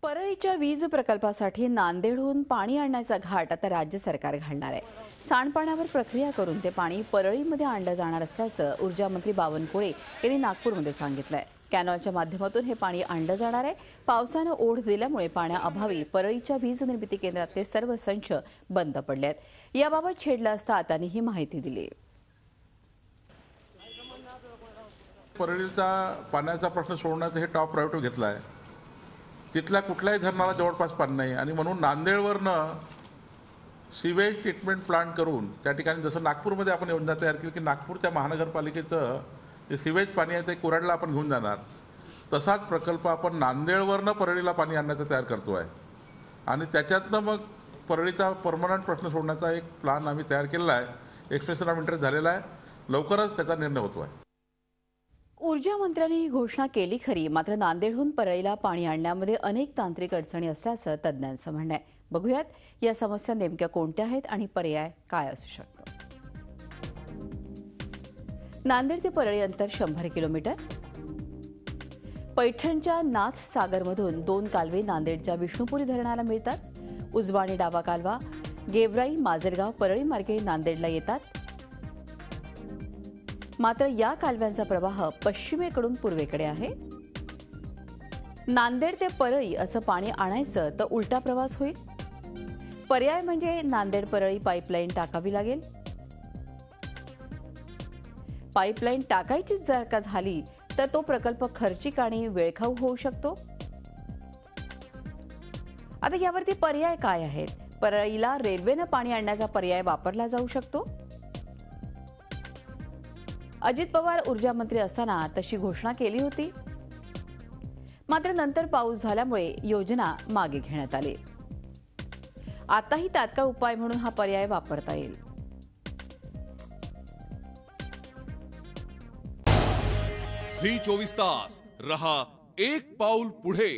परळीच्या वीज प्रकल्पासाठी नांदेडहून पाणी आणण्याचा घाट आता राज्य सरकार घालणार आहे। सांडपाण्यावर प्रक्रिया करून ते पाणी परळीमध्ये आणलं जाणार असल्याचं ऊर्जा मंत्री बावनकुळे यांनी नागपूरमध्ये सांगितलंय। कॅनॉलच्या माध्यमातून हे पाणी आणलं जाणार आहे। पावसानं ओढ दिल्यामुळे पाण्याअभावी परळीच्या वीज निर्मिती केंद्रातले सर्व संच बंद पडले आहेत। याबाबत छेडलं असता त्यांनी ही माहिती दिली। परळीचा पाण्याचा प्रश्न सोडवण्याचं हे टॉप प्रायोरिटी घेतला आहे। तिथल्या कुठल्याही धरणाला जवळपास पाणी नाही आणि म्हणून नांदेडवरनं सीवेज ट्रीटमेंट प्लांट करून त्या ठिकाणी जसं नागपूरमध्ये आपण योजना तयार केली की नागपूरच्या महानगरपालिकेचं जे सीवेज पाणी आहे ते कुऱ्हाडला आपण घेऊन जाणार, तसाच प्रकल्प आपण नांदेडवरनं परळीला पाणी आणण्याचा तयार करतो आहे आणि त्याच्यातनं मग परळीचा परमनंट प्रश्न सोडण्याचा एक प्लान आम्ही तयार केलेला आहे। एक्सप्रेशन ऑफ इंटरेस्ट झालेला आहे, लवकरच त्याचा निर्णय होतो आहे। ऊर्जा मंत्र्यांनी ही घोषणा केली खरी, मात्र नांदेडहून परळीला पाणी आणण्यामध्ये अनेक तांत्रिक अडचणी असल्याचं तज्ज्ञांचं म्हणणं आहे। बघूयात या समस्या नेमक्या कोणत्या आहेत आणि पर्याय काय असू शकतो। नांदेड ते परळी अंतर 100 किलोमीटर। पैठणच्या नाथ सागरमधून 2 कालवे नांदेडच्या विष्णुपुरी धरणाला मिळतात। उजवा आणि डावा कालवा गेवराई, माजलगाव, परळी मार्गे नांदेडला येतात। मात्र या कालव्यांचा प्रवाह पश्चिमेकडून पूर्वेकडे आहे। नांदेड ते परळी असं पाणी आणायचं तर उलटा प्रवास होईल। पर्याय म्हणजे नांदेड परळी पाईपलाईन टाकावी लागेल। पाईपलाईन टाकायची जर का झाली तर तो प्रकल्प खर्चिक आणि वेळखाऊ होऊ शकतो। आता यावरती पर्याय काय आहेत? परळीला रेल्वेनं पाणी आणण्याचा पर्याय वापरला जाऊ शकतो। अजित पवार ऊर्जा मंत्री असताना तशी घोषणा केली होती, मात्र नंतर पाऊस झाल्यामुळे योजना मागे घेण्यात आली। आताही तात्काळ उपाय म्हणून हा पर्याय वापरता येईल। झी 24 तास रहा एक पाऊल पुढे।